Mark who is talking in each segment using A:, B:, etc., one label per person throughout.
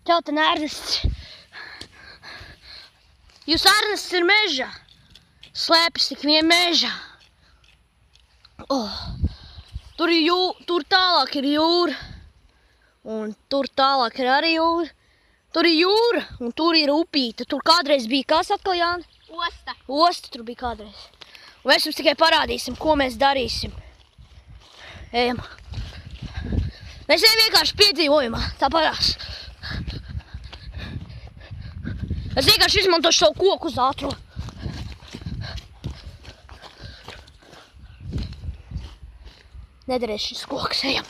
A: Tev ten Ernests. Jūs Ernests ir mežā. Slēpjas tik vien mežā. Tur tālāk ir jūra. Un tur tālāk ir arī jūra. Tur ir jūra un tur ir upīte. Tur kādreiz bija kas atkal, Jāni?
B: Osta.
A: Osta tur bija kādreiz. Un mēs jums tikai parādīsim, ko mēs darīsim. Ejam. Mēs ejam vienkārši piedzīvojumā. Tā parās. Es vienkārši izmantošu savu koku uz ātro. Nederēs šis koks, ejam.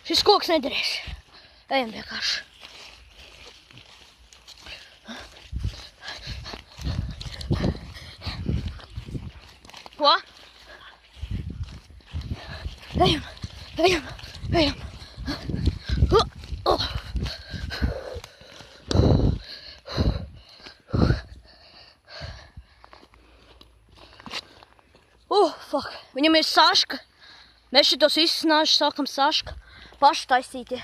A: Šis koks nederēs. Ejam vienkārši. Ko? Ejam, ejam, ejam. Fuck. Viņam ir saška. Mēs šitos visus nāžus sākam saška. Paši taisītie.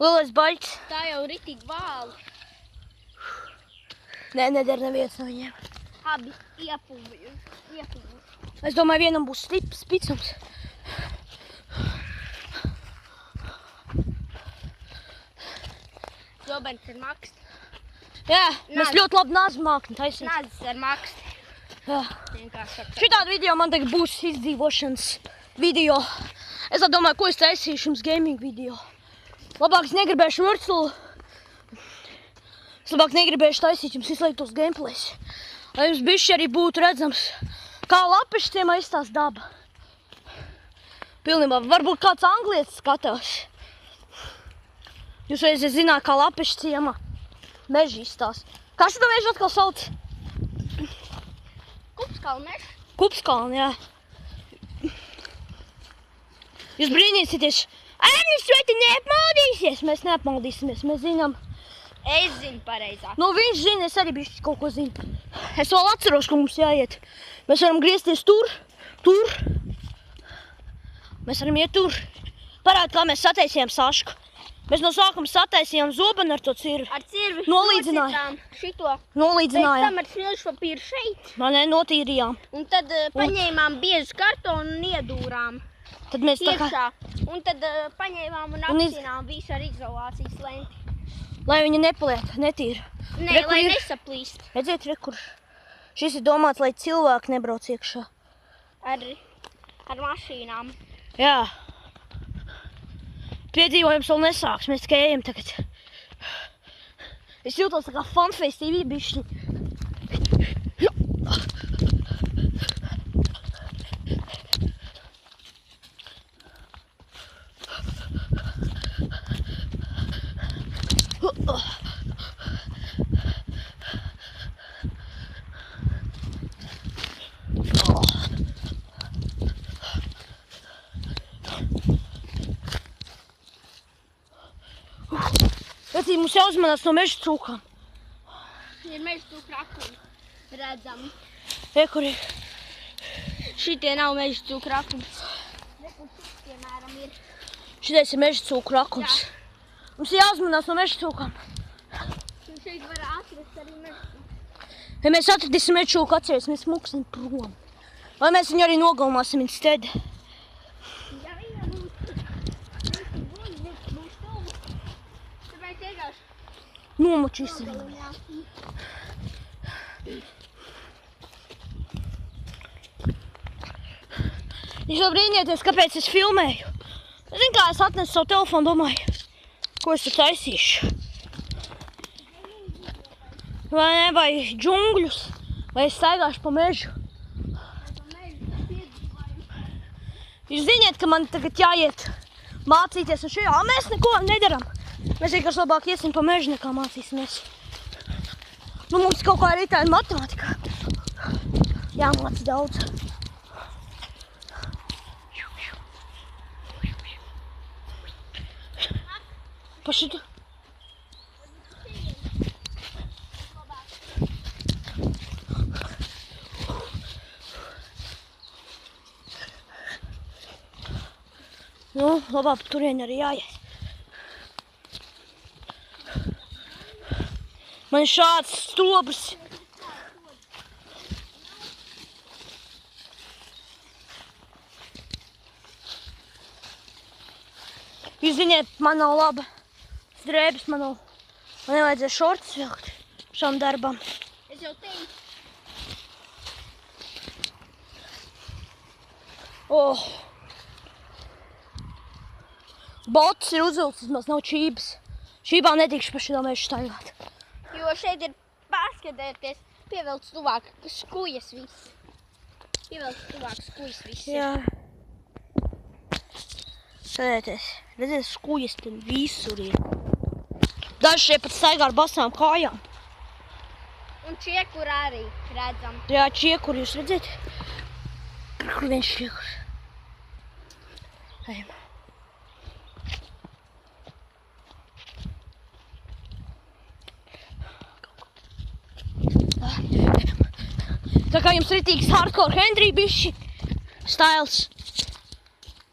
A: Lielais baļķis.
B: Tā jau ritīgi vāli.
A: Nē, nedara neviens no viņiem.
B: Abi iepūvi.
A: Es domāju, vienam būs spicums.
B: Zobens ir maksti.
A: Jā, mēs ļoti labi nāzi mākni taisīt.
B: Nazis ar maksti.
A: Jā.
B: Vienkārši
A: Šitādu video man tagad būs izdzīvošanas video. Es domāju, ko es taisīšu jums gaming video. Labāk es negribēšu virtuālu. Es labāk negribēšu taisīt jums izslēgtos gameplays. Lai jums bišķi arī būtu redzams, kā lapeši tiem aizstās daba. Pilnībā, varbūt kāds anglietis skatās. Jūs reiz zināt, kā lapeši ciemā meži izstās. Kā šito mežu atkal sauc?
B: Kupskalna mežs.
A: Kupskalna, jā. Jūs brīnīsieties, Ernests, vai tu neapmaldīsies? Mēs neapmaldīsimies, mēs zinām.
B: Es zinu pareizāk.
A: Nu, viņš zina, es arī bišķi kaut ko zinu. Es vēl atceros, ka mums jāiet. Mēs varam griezties tur. Mēs varam iet tur. Parād, kā mēs sataisījām sašku. Mēs no sākuma sataisījām zobenu ar to cirvi.
B: Ar cirvi
A: Nolīdzinājām.
B: Šito.
A: Nolīdzinājām.
B: Pēc tam ar smilšu papīru šeit.
A: Man notīrījām.
B: Un tad paņēmām biezu kartonu un iedūrām.
A: Tad mēs tā kā...
B: Iekšā. Un tad paņēmām un apcinām visu ar izolācijas lenti.
A: Lai viņi nepaliek, netīra.
B: Nē, lai nesaplīst.
A: Redziet, kur šis ir domāts, lai cilvēki nebrauc iekšā.
B: Ar mašīnām.
A: Jā. Piedzīvojums vēl nesāks, mēs tikai ejam tagad. Es jūtos tā kā Funface TV bišķi. Vecī, mums jāuzmanās no meža cūkām.
B: Ir meža cūku rakumi. Redzami.
A: Kur ir?
B: Šitie nav meža cūku rakumi. Kur šis, piemēram, ir.
A: Šitais ir meža cūku rakums. Jā. Mums jāuzmanās no meža cūkām.
B: Un šeit var atrast arī meža cūku.
A: Ja mēs atradīsim meža cūku, atceries, mēs smuksim prom. Vai mēs viņu arī nogalmāsim instead.
B: Ja viņa būs tuvu, tāpēc vienkārši
A: nomočīsim. Jūs jau brīnieties, kāpēc es filmēju. Zin kā, es atnesu savu telefonu, domāju, ko es tur taisīšu. Vai ne, vai džungļus, vai es staigāšu pa mežu. Jūs ziniet, ka man tagad jāiet mācīties un šajā, mēs neko nedaram. Mēs vienkārši labāk iesim pa mežu, nekā mācīsimies. Nu, mums kaut kā arī tā ir matemātika. Jāmāc daudz. Pa šitu. Nu, labāk turien arī jāiet. Man ir šāds stobrs. Jūs ziniet, man nav laba drēbes, man nevajadzēja šortus vilkt šām darbām.
B: Es jau teicu.
A: Oh. Bots ir uzvilcis, maz nav čības. Čībā netikšu pa šitā mežu staigāt.
B: Jo šeit ir pārskatēties, pievelc tuvāk skujas viss. Pievelc tuvāk skujas viss.
A: Jā. Skatieties, redziet, skujas ten visur ir. Daži šeit pat staigā ar basām kājām.
B: Un čiekur arī redzam.
A: Jā, čiekur, jūs redzat? Kur viens čiekur? Ejam. Tā kā jums ritīgs hardcore Henry bišķi styles.